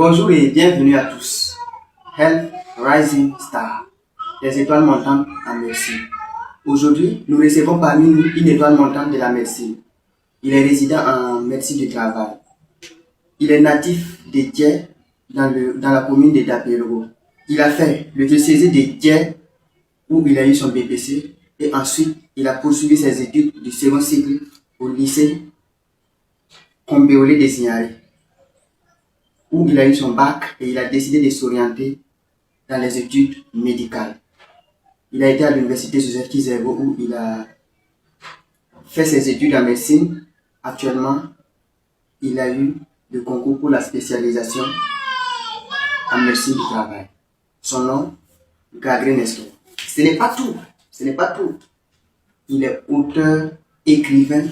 Bonjour et bienvenue à tous. Health Rising Star, les étoiles montantes en médecine. Aujourd'hui, nous recevons parmi nous une étoile montante de la médecine. Il est résident en médecine du travail. Il est natif de Thiers, dans la commune de Dapéro. Il a fait le diocèse de Thiers où il a eu son BPC et ensuite il a poursuivi ses études du second cycle au lycée Combéolé de Signaré, où il a eu son bac et il a décidé de s'orienter dans les études médicales. Il a été à l'université Joseph Kizerbo où il a fait ses études en médecine. Actuellement, il a eu le concours pour la spécialisation en médecine du travail. Son nom, Gabriel Nestor. Ce n'est pas tout. Ce n'est pas tout. Il est auteur, écrivain,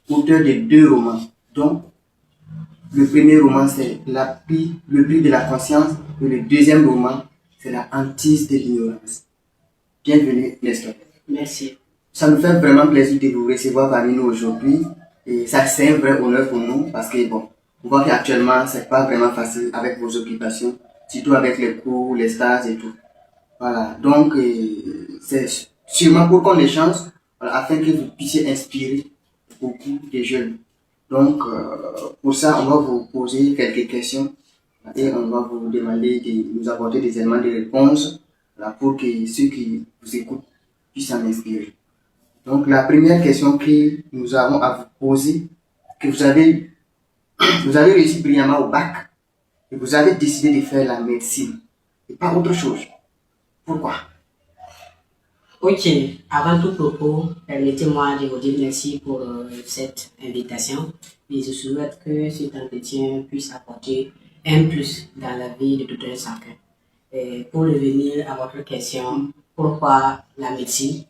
auteur de 2 romans. Donc, le premier roman, c'est le prix de la conscience. Et le deuxième roman, c'est la hantise de l'ignorance. Bienvenue, Nestor. Merci. Ça nous fait vraiment plaisir de vous recevoir parmi nous aujourd'hui. Et ça, c'est un vrai honneur pour nous parce que, bon, on voit qu'actuellement, c'est pas vraiment facile avec vos occupations, surtout avec les cours, les stages et tout. Voilà. Donc, c'est sûrement pour qu'on échange, voilà, afin que vous puissiez inspirer beaucoup de jeunes. Donc, pour ça, on va vous poser quelques questions et on va vous demander de nous apporter des éléments de réponse, voilà, pour que ceux qui vous écoutent puissent en inspirer. Donc, la première question que nous avons à vous poser, que vous avez réussi brillamment au bac et vous avez décidé de faire la médecine et pas autre chose. Pourquoi? Ok, avant tout propos, permettez-moi de vous dire merci pour cette invitation et je souhaite que cet entretien puisse apporter un plus dans la vie de tout un chacun. Et pour revenir à votre question, pourquoi la médecine?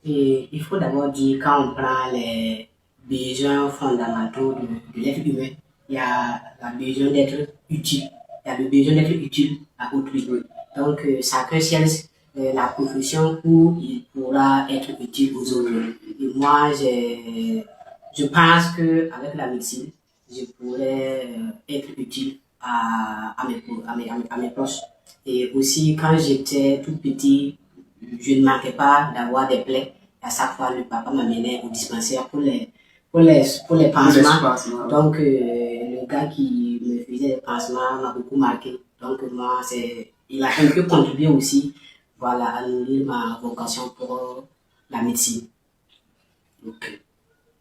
Et il faut d'abord dire, quand on prend les besoins fondamentaux de l'être humain, il y a le besoin d'être utile. Il y a le besoin d'être utile à autrui. Donc, chacun cherche la profession où il pourra être utile aux autres. Et moi, je pense qu'avec la médecine, je pourrais être utile à mes proches. Et aussi, quand j'étais tout petit, je ne manquais pas d'avoir des plaies. À chaque fois, le papa m'amenait au dispensaire pour les pansements. Donc, le gars qui me faisait les pansements m'a beaucoup marqué. Donc, moi, il a un peu contribué aussi, voilà, à nourrir ma vocation pour la médecine. Ok.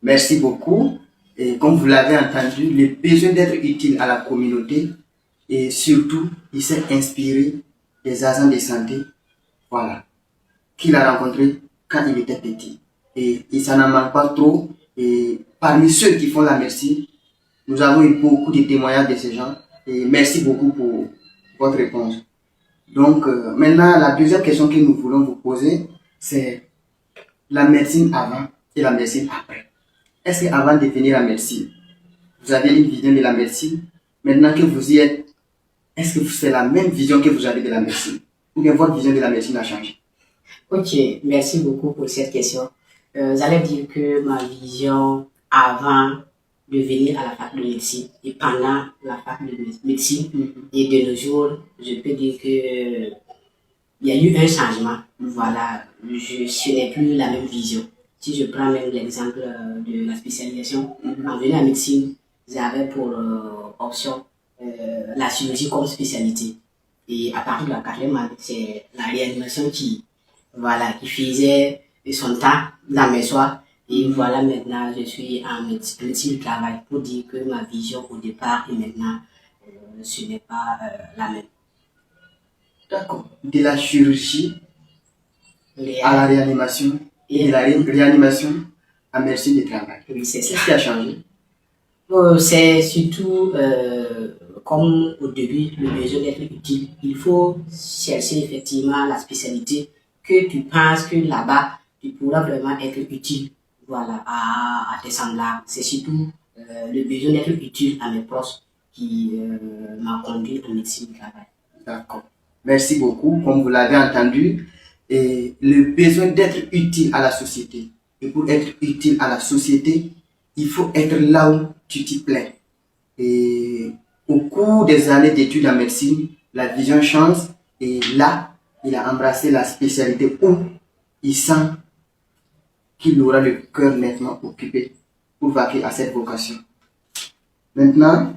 Merci beaucoup. Et comme vous l'avez entendu, le besoin d'être utile à la communauté et surtout, il s'est inspiré des agents de santé, voilà, qu'il a rencontré quand il était petit. Et ça n'en manque pas trop. Et parmi ceux qui font la médecine, nous avons eu beaucoup de témoignages de ces gens. Et merci beaucoup pour votre réponse. Donc, maintenant, la deuxième question que nous voulons vous poser, c'est la médecine avant et la médecine après. Est-ce qu'avant de venir à la médecine, vous avez une vision de la médecine? Maintenant que vous y êtes, est-ce que c'est la même vision que vous avez de la médecine? Ou bien votre vision de la médecine a changé? Ok, merci beaucoup pour cette question. J'allais dire que ma vision avant de venir à la fac de médecine et pendant la fac de médecine et de nos jours, je peux dire que il y a eu un changement. Voilà, ce n'est plus la même vision. Si je prends même l'exemple de la spécialisation, en venant à la médecine, j'avais pour option la chirurgie comme spécialité. Et à partir de la 4e année, c'est la réanimation qui faisait son temps dans mes soirs. Et voilà, maintenant, je suis en médecine du travail pour dire que ma vision au départ et maintenant, ce n'est pas la même. D'accord. De la chirurgie à la réanimation et de la réanimation à médecine du travail. Oui, c'est ça. Qu'est-ce qui a changé? C'est surtout, comme au début, le besoin d'être utile. Il faut chercher effectivement la spécialité que tu penses que là-bas, tu pourras vraiment être utile, voilà, à tes semblables. C'est surtout le besoin d'être utile à mes proches qui m'a conduit en médecine du travail. D'accord. Merci beaucoup. Comme vous l'avez entendu, et le besoin d'être utile à la société. Et pour être utile à la société, il faut être là où tu t'y plais. Et au cours des années d'études en médecine, la vision change et là, il a embrassé la spécialité où il sent qu'il aura le cœur nettement occupé pour vaquer à cette vocation. Maintenant,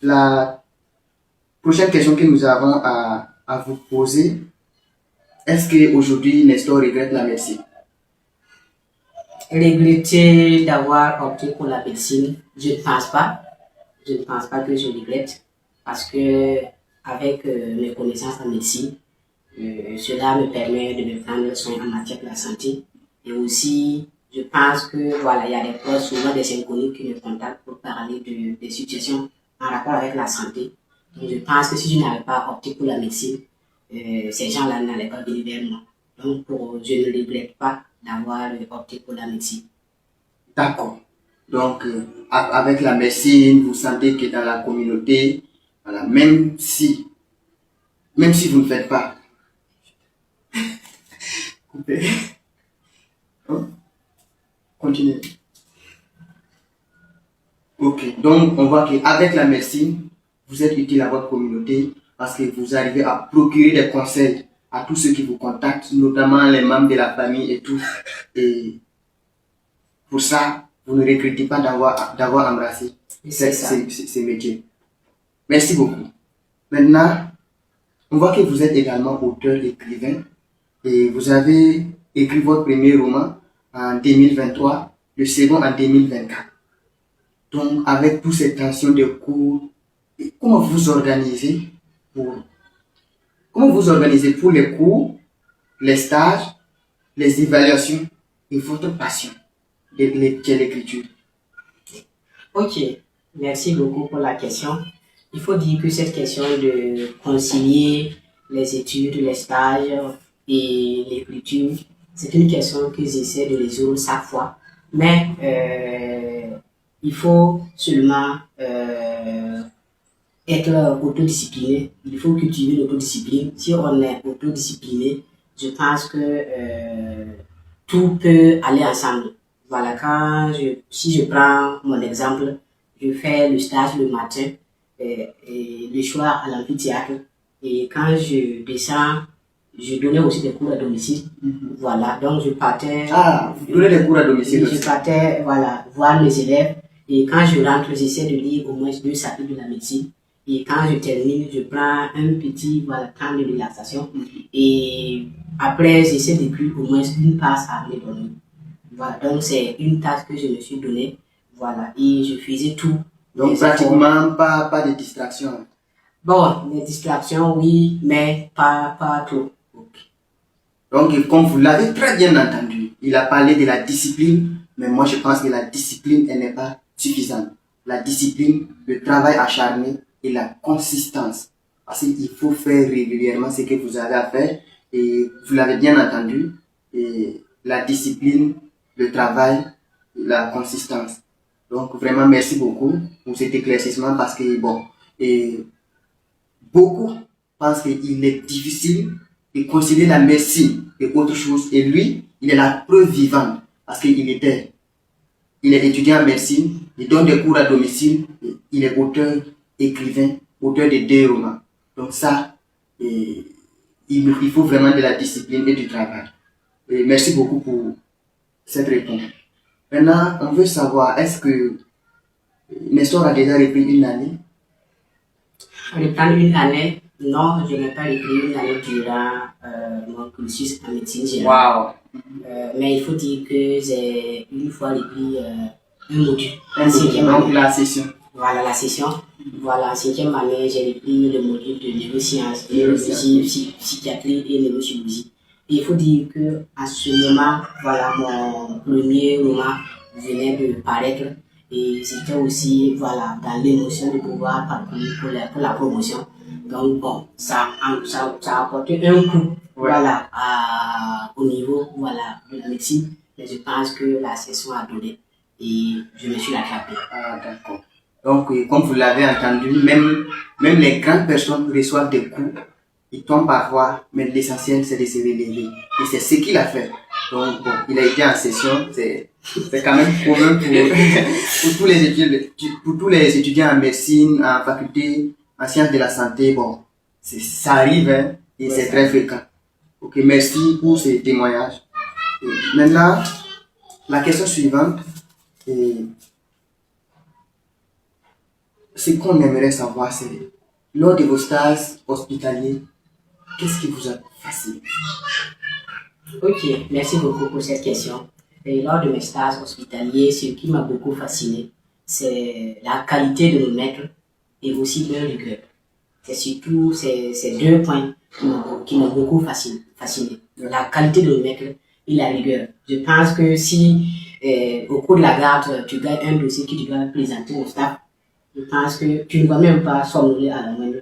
la prochaine question que nous avons à vous poser, est-ce qu'aujourd'hui Nestor regrette la médecine? Regretter d'avoir opté pour la médecine, je ne pense pas. Je ne pense pas que je regrette parce que avec mes connaissances en médecine, cela me permet de me prendre soin en matière de la santé. Et aussi, je pense que voilà, il y a des proches, souvent des inconnus qui me contactent pour parler des situations en rapport avec la santé. Donc, je pense que si je n'avais pas opté pour la médecine, ces gens-là n'allaient pas venir vers moi. Donc, je ne regrette pas d'avoir opté pour la médecine. D'accord. Donc, avec la médecine, vous sentez que dans la communauté, voilà, même si vous ne faites pas, coupez. Hein? Continuez. Ok, donc on voit qu'avec la médecine, vous êtes utile à votre communauté parce que vous arrivez à procurer des conseils à tous ceux qui vous contactent, notamment les membres de la famille et tout. Et pour ça, vous ne regrettez pas d'avoir embrassé ces métiers. Merci beaucoup. Maintenant, on voit que vous êtes également auteur, écrivain, et vous avez écrit votre premier roman en 2023, le second en 2024. Donc, avec toutes ces tensions de cours, comment vous organisez pour les cours, les stages, les évaluations et votre passion qui est l'écriture? Ok, merci beaucoup pour la question. Il faut dire que cette question de concilier les études, les stages et l'écriture, c'est une question que j'essaie de résoudre chaque fois. Mais il faut seulement être autodiscipliné. Il faut cultiver l'autodiscipline. Si on est autodiscipliné, je pense que tout peut aller ensemble. Voilà, si je prends mon exemple, je fais le stage le matin et le soir à l'amphithéâtre. Et quand je descends, je donnais aussi des cours à domicile. Voilà, donc je partais. Ah, vous donnez des cours à domicile aussi? Je partais, voilà, voir mes élèves. Et quand je rentre, j'essaie de lire au moins 2 chapitres de la médecine. Et quand je termine, je prends un petit temps de relaxation. Et après, j'essaie d'écrire au moins une passe avant de dormir. Voilà, donc c'est une tâche que je me suis donnée. Voilà, et je faisais tout. Donc pratiquement pas de distraction. Bon, les distractions, oui, mais pas trop. Okay. Donc, comme vous l'avez très bien entendu, il a parlé de la discipline, mais moi je pense que la discipline, elle n'est pas suffisante. La discipline, le travail acharné et la consistance. Parce qu'il faut faire régulièrement ce que vous avez à faire. Et vous l'avez bien entendu, et la discipline, le travail, la consistance. Donc vraiment merci beaucoup pour cet éclaircissement parce que bon, et beaucoup pensent qu'il est difficile de concilier la médecine et autre chose. Et lui, il est la preuve vivante parce qu'il est étudiant en médecine, il donne des cours à domicile, il est auteur, écrivain, auteur de 2 romans. Donc ça, il faut vraiment de la discipline et du travail. Et merci beaucoup pour cette réponse. Maintenant, on veut savoir, est-ce que Nestor a déjà repris une année? Reprendre une année? Non, je n'ai pas repris une année durant mon cursus en médecine générale. Wow. Mais il faut dire que j'ai une fois repris un module. Donc la session. Voilà, la session. Voilà, en 5e année, j'ai repris le module de neurosciences, neurologie, psychiatrie et neurochirurgie. Et il faut dire que à ce moment, voilà, mon premier roman venait de paraître. Et c'était aussi, voilà, dans l'émotion de pouvoir parcourir pour la promotion. Donc bon, ça a apporté un coup, voilà, au niveau, voilà, de la médecine. Mais je pense que la session a donné et je me suis rattrapé. Ah, d'accord. Donc, comme vous l'avez entendu, même les grandes personnes reçoivent des coups il tombe parfois, mais l'essentiel c'est de se relever. Et c'est ce qu'il a fait. Donc bon, il a été en session, c'est quand même commun pour tous les étudiants en médecine, en faculté, en sciences de la santé. Bon, ça arrive, hein, et c'est très fréquent. Ok, merci pour ces témoignages. Et maintenant, la question suivante, ce qu'on aimerait savoir, c'est lors de vos stages hospitaliers, qu'est-ce qui vous a fasciné? Ok, merci beaucoup pour cette question. Et lors de mes stages hospitaliers, ce qui m'a beaucoup fasciné, c'est la qualité de nos maîtres et aussi leur rigueur. C'est surtout ces deux points qui m'ont beaucoup fasciné. La qualité de nos maîtres et la rigueur. Je pense que si au cours de la garde, tu gagnes un dossier que tu dois présenter au staff, je pense que tu ne vas même pas somnoler à la moindre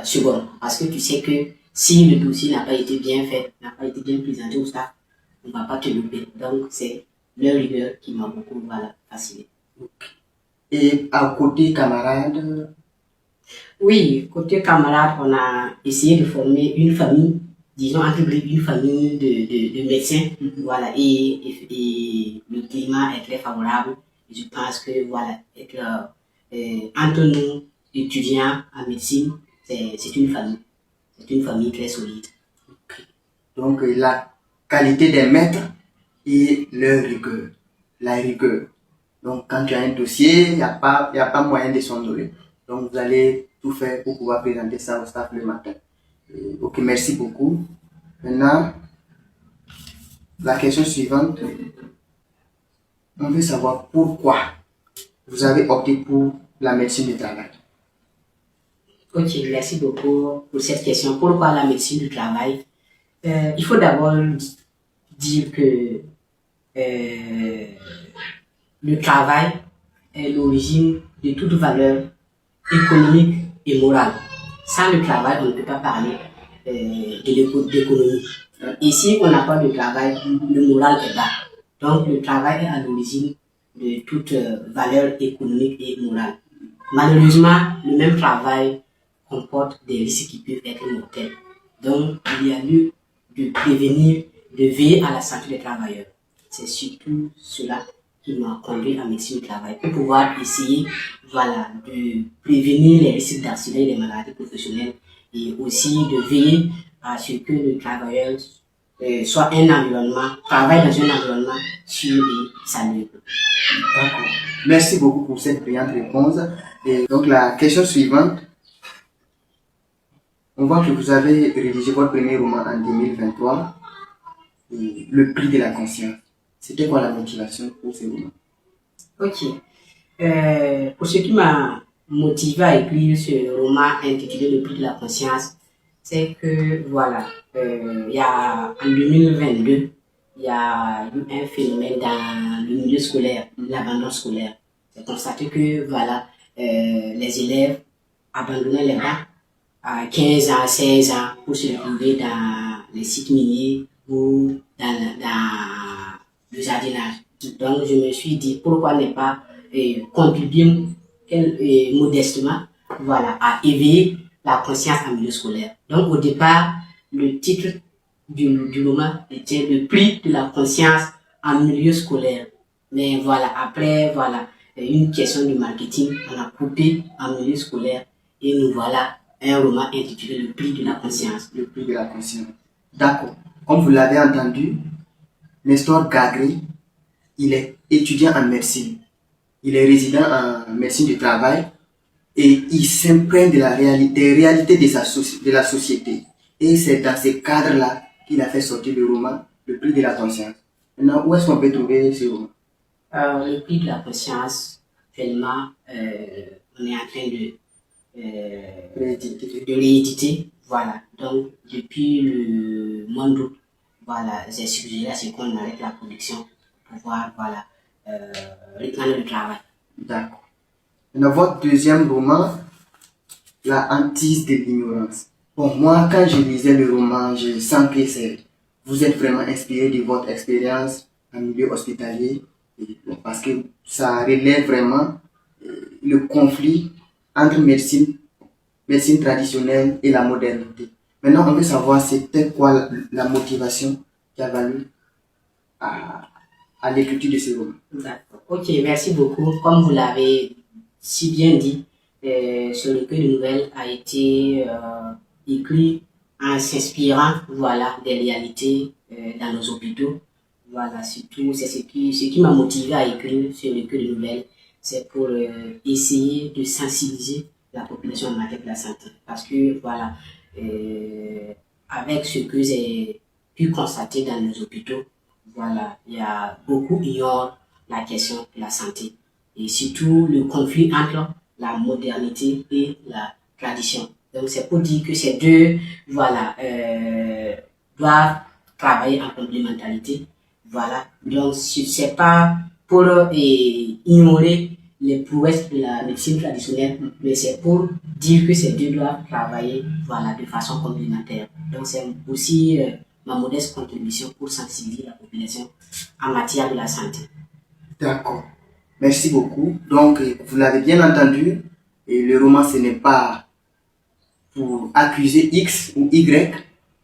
seconde. Parce que tu sais que si le dossier n'a pas été bien fait, n'a pas été bien présenté au staff, on ne va pas te louper. Donc, c'est leur rigueur qui m'a beaucoup fasciné. Et à côté camarades? Oui, côté camarades, on a essayé de former une famille, disons entre guillemets une famille de médecins. Voilà, et le climat est très favorable. Je pense que voilà, être entre nous, étudiants en médecine, c'est une famille. C'est une famille très solide. Donc, la qualité des maîtres et leur rigueur. La rigueur. Donc, quand tu as un dossier, il n'y a pas moyen de s'ennuyer. Donc, vous allez tout faire pour pouvoir présenter ça au staff le matin. Ok, merci beaucoup. Maintenant, la question suivante. On veut savoir pourquoi vous avez opté pour la médecine du travail. Ok, merci beaucoup pour cette question. Pourquoi la médecine du travail? Il faut d'abord dire que le travail est l'origine de toute valeur économique et morale. Sans le travail, on ne peut pas parler d'économie. Et si on n'a pas de travail, le moral est bas. Donc le travail est à l'origine de toute valeur économique et morale. Malheureusement, le même travail comporte des risques qui peuvent être mortels. Donc il y a lieu de prévenir, de veiller à la santé des travailleurs. C'est surtout cela qui m'a conduit à médecine du travail pour pouvoir essayer de prévenir les risques d'accidents et des maladies professionnelles et aussi de veiller à ce que le travailleur soit travaille dans un environnement sûr et salubre. D'accord. Merci beaucoup pour cette brillante réponse. Et donc la question suivante, on voit que vous avez rédigé votre premier roman en 2023, Le prix de la conscience. C'était quoi la motivation pour ce roman? Ok. Pour ce qui m'a motivé à écrire ce roman intitulé Le prix de la conscience, c'est que il y a en 2022, il y a eu un phénomène dans le milieu scolaire, l'abandon scolaire. C'est constaté que les élèves abandonnaient les bancs à 15 ans, 16 ans pour se retrouver dans les sites miniers ou dans le jardinage. Donc je me suis dit pourquoi ne pas contribuer modestement à éveiller la conscience en milieu scolaire. Donc au départ, le titre du roman était Le prix de la conscience en milieu scolaire. Mais après une question de marketing, on a coupé en milieu scolaire et nous voilà un roman intitulé Le prix de la conscience. Le prix de la conscience. D'accord. Comme vous l'avez entendu, Nestor Gagré, il est étudiant en médecine. Il est résident en médecine du travail et il s'imprègne des réalités de la société. Et c'est dans ce cadre-là qu'il a fait sortir le roman Le prix de la conscience. Maintenant, où est-ce qu'on peut trouver ce roman? Le prix de la conscience, actuellement, on est en train de rééditer. Voilà. Donc, depuis le mois d'août, j'ai suggéré à ce qu'on arrête la production pour pouvoir, reprendre le travail. D'accord. Dans votre deuxième roman, La hantise de l'ignorance. Bon, moi, quand je lisais le roman, je sens que vous êtes vraiment inspiré de votre expérience en milieu hospitalier, parce que ça relève vraiment le conflit entre médecine traditionnelle et la modernité. Maintenant, on veut savoir c'était quoi la motivation qui a valu à l'écriture de ce roman. D'accord. Ok, merci beaucoup. Comme vous l'avez si bien dit, ce recueil de nouvelles a été écrit en s'inspirant, voilà, des réalités dans nos hôpitaux. Voilà, surtout, c'est ce qui m'a motivé à écrire ce recueil de nouvelles. C'est pour essayer de sensibiliser la population en matière de la santé. Parce que, voilà, avec ce que j'ai pu constater dans nos hôpitaux, voilà, il y a beaucoup ignorent la question de la santé et surtout le conflit entre la modernité et la tradition. Donc c'est pour dire que ces deux, voilà, doivent travailler en complémentarité. Voilà. Donc c'est pas pour ignorer les prouesses de la médecine traditionnelle, mais c'est pour dire que ces deux doivent travailler, voilà, de façon complémentaire. Donc c'est aussi ma modeste contribution pour sensibiliser la population en matière de la santé. D'accord. Merci beaucoup. Donc, vous l'avez bien entendu, et le roman, ce n'est pas pour accuser X ou Y,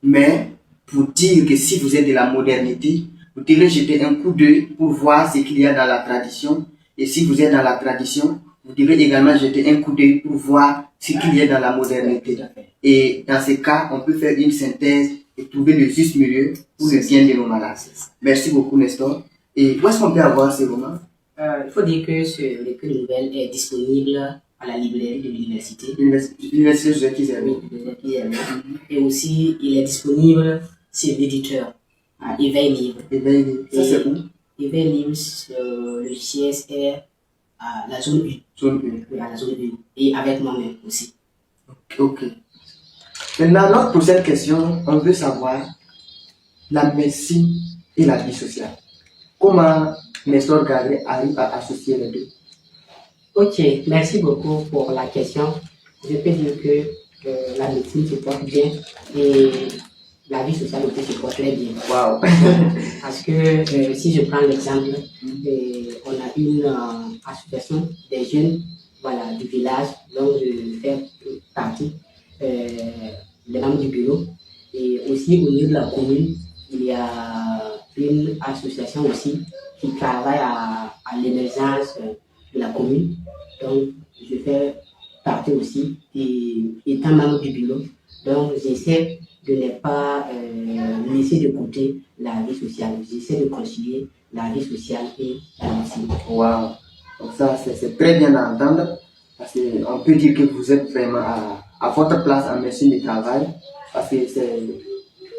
mais pour dire que si vous êtes de la modernité, vous devez jeter un coup d'œil pour voir ce qu'il y a dans la tradition. Et si vous êtes dans la tradition, vous devez également jeter un coup d'œil pour voir ce qu'il y a dans la modernité. Et dans ce cas, on peut faire une synthèse et trouver le juste milieu pour le bien de nos malades. Merci beaucoup, Nestor. Et où est-ce qu'on peut avoir ces romans? Il faut dire que ce recueil de nouvelles est disponible à la librairie de l'université. L'université Joseph Kizerbo. Et aussi, il est disponible sur l'éditeur, à Éveil Libre. Éveil Libre. Ça, c'est où? Éveil Libre, le siège est à la zone 1. Zone 1. Oui, à la zone 1. Et avec moi-même aussi. Ok. Maintenant, notre prochaine question, on veut savoir la médecine et la vie sociale. Comment Nestor Gadré arrive à associer les deux? Ok, merci beaucoup pour la question. Je peux dire que la médecine se porte bien et la vie sociale aussi se porte très bien. Wow. Parce que si je prends l'exemple, on a une association des jeunes, voilà, du village, dont je fais partie, des membres du bureau. Et aussi au niveau de la commune, il y a une association aussi qui travaille à l'émergence de la commune. Donc, je fais partie aussi, et étant membre du bureau, donc j'essaie de ne pas laisser de côté la vie sociale. J'essaie de concilier la vie sociale et la médecine. Wow. Donc ça, c'est très bien à entendre, parce qu'on peut dire que vous êtes vraiment à votre place en médecine du travail, parce que c'est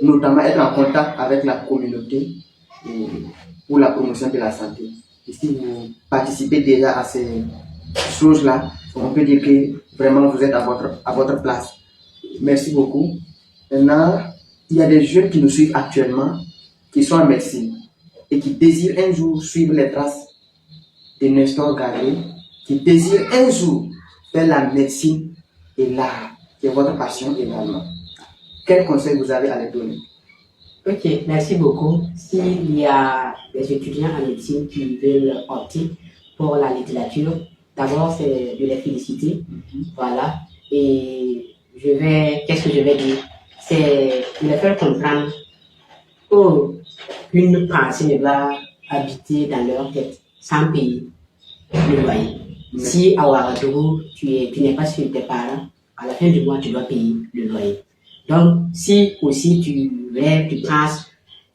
notamment être en contact avec la communauté pour la promotion de la santé. Et si vous participez déjà à ces choses-là, on peut dire que vraiment vous êtes à votre place. Merci beaucoup. Maintenant, il y a des jeunes qui nous suivent actuellement, qui sont en médecine et qui désirent un jour suivre les traces de Nestor Gadré, qui désirent un jour faire la médecine et l'art, qui est votre passion également. Quel conseil vous avez à les donner? Ok, merci beaucoup. S'il y a des étudiants en médecine qui veulent opter pour la littérature, d'abord c'est de les féliciter. Voilà. Et qu'est-ce que je vais dire? C'est de les faire comprendre qu'une pensée ne va habiter dans leur tête sans payer le loyer. Si à Ouagadougou, tu n'es pas sur tes parents, à la fin du mois, tu dois payer le loyer. Donc, si aussi tu penses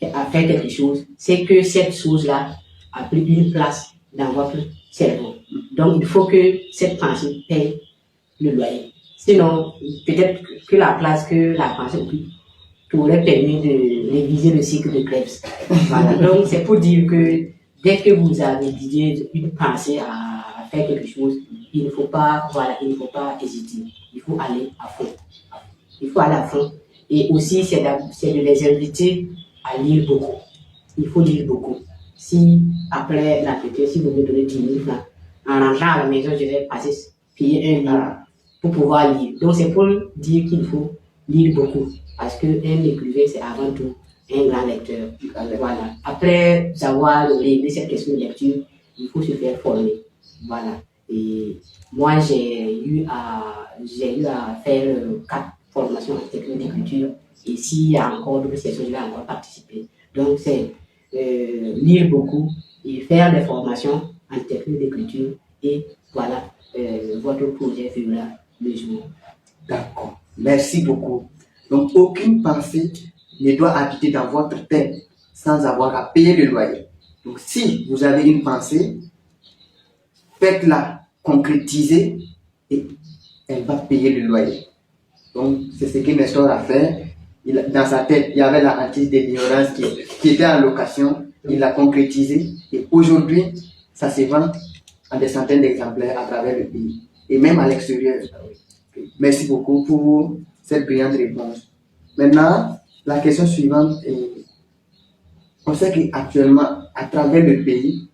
à faire quelque chose, c'est que cette chose-là a pris une place dans votre cerveau. Donc, il faut que cette pensée paye le loyer. Sinon, peut-être que la place que la pensée occupe t'aurait permis de réviser le cycle de Krebs. Voilà. Donc, c'est pour dire que dès que vous avez l'idée, une pensée à faire quelque chose, il ne faut pas hésiter. Il faut aller à fond. Il faut aller à fond. Et aussi, c'est de les inviter à lire beaucoup. Il faut lire beaucoup. Si, après l'entretien, si vous me donnez 10 000 francs, en rentrant à la maison, je vais payer un livre pour pouvoir lire. Donc, c'est pour dire qu'il faut lire beaucoup. Parce qu'un écrivain, c'est avant tout un grand lecteur. Voilà. Après avoir réglé cette question de lecture, il faut se faire former. Voilà. Et moi, j'ai eu à faire 4 formation en technique d'écriture. Et s'il y a encore d'autres sessions, je vais encore participer. Donc, c'est lire beaucoup et faire des formations en technique d'écriture. Et voilà, votre projet verra le jour. D'accord. Merci beaucoup. Donc, aucune pensée ne doit habiter dans votre tête sans avoir à payer le loyer. Donc, si vous avez une pensée, faites-la concrétiser et elle va payer le loyer. Donc, c'est ce que Nestor a fait. Dans sa tête, il y avait la hantise de l'ignorance qui était en location. Il l'a concrétisé et aujourd'hui, ça se vend en des centaines d'exemplaires à travers le pays et même à l'extérieur. Merci beaucoup pour cette brillante réponse. Maintenant, la question suivante est, on sait qu'actuellement, à travers le pays,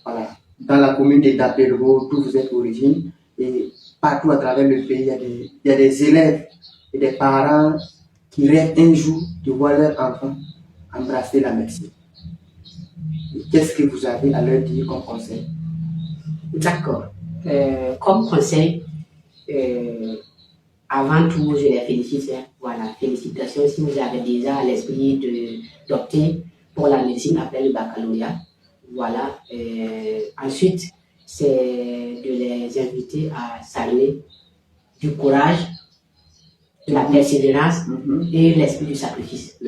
voilà, dans la commune de Dapelgo, d'où vous êtes d'origine, et partout à travers le pays, il y a des élèves et des parents qui rêvent un jour de voir leur enfant embrasser la médecine. Qu'est-ce que vous avez à leur dire comme conseil? D'accord. Comme conseil, avant tout, je les félicite. Voilà, félicitations si vous avez déjà à l'esprit d'opter pour la médecine après le baccalauréat. Voilà. Ensuite, c'est de les inviter à saluer du courage, de la persévérance et l'esprit du sacrifice.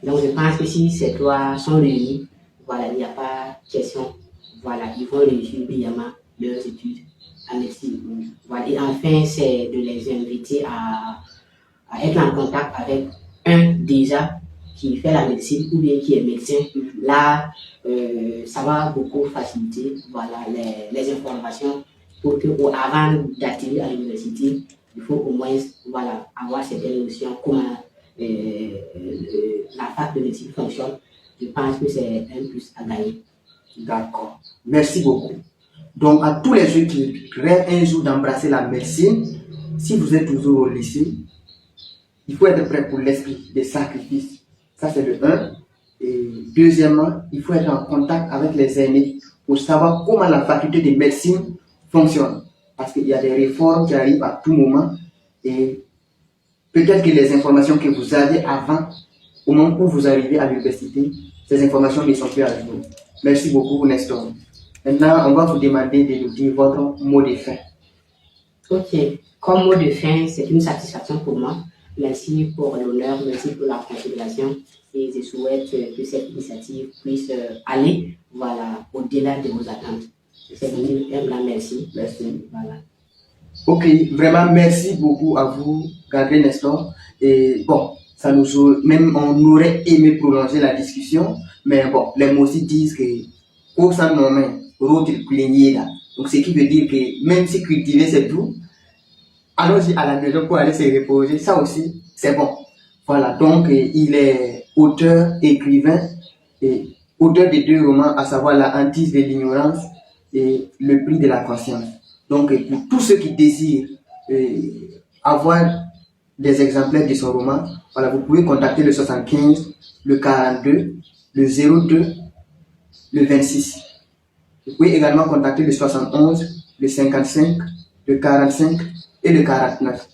Donc, je pense que si ces trois sont réunis, voilà, il n'y a pas de question. Voilà, ils vont réussir brillamment leurs études en médecine. Voilà. Et enfin, c'est de les inviter à être en contact avec un déjà qui fait la médecine ou bien qui est médecin. Là, ça va beaucoup faciliter voilà, les informations pour que, avant d'atterrir à l'université, il faut au moins voilà, avoir certaines notions comment la fac de médecine fonctionne. Je pense que c'est un plus à gagner. D'accord. Merci beaucoup. Donc, à tous les jeunes qui rêvent un jour d'embrasser la médecine, si vous êtes toujours au lycée, il faut être prêt pour l'esprit des sacrifices. Ça, c'est le 1. Et deuxièmement, il faut être en contact avec les aînés pour savoir comment la faculté de médecine fonctionne. Parce qu'il y a des réformes qui arrivent à tout moment et peut-être que les informations que vous aviez avant, au moment où vous arrivez à l'université, ces informations ne sont plus à jour. Merci beaucoup, Nestor. Maintenant, on va vous demander de nous dire votre mot de fin. Ok. Comme mot de fin, c'est une satisfaction pour moi. Merci pour l'honneur, merci pour la considération. Et je souhaite que cette initiative puisse aller voilà, au-delà de vos attentes. C'est une merci. Merci. Voilà. Ok, vraiment merci beaucoup à vous, Gabriel Nestor. Et bon, ça nous même on aurait aimé prolonger la discussion, mais bon, les mots aussi disent que au sein de nos mains, l'autre plaignait là. Donc, ce qui veut dire que même si cultiver c'est tout, allons-y à la maison pour aller se reposer, ça aussi c'est bon. Voilà, donc il est auteur, écrivain et auteur de 2 romans, à savoir La hantise de l'ignorance et Le prix de la conscience. Donc, pour tous ceux qui désirent avoir des exemplaires de son roman, voilà, vous pouvez contacter le 75, le 42, le 02, le 26. Vous pouvez également contacter le 71, le 55, le 45 et le 49.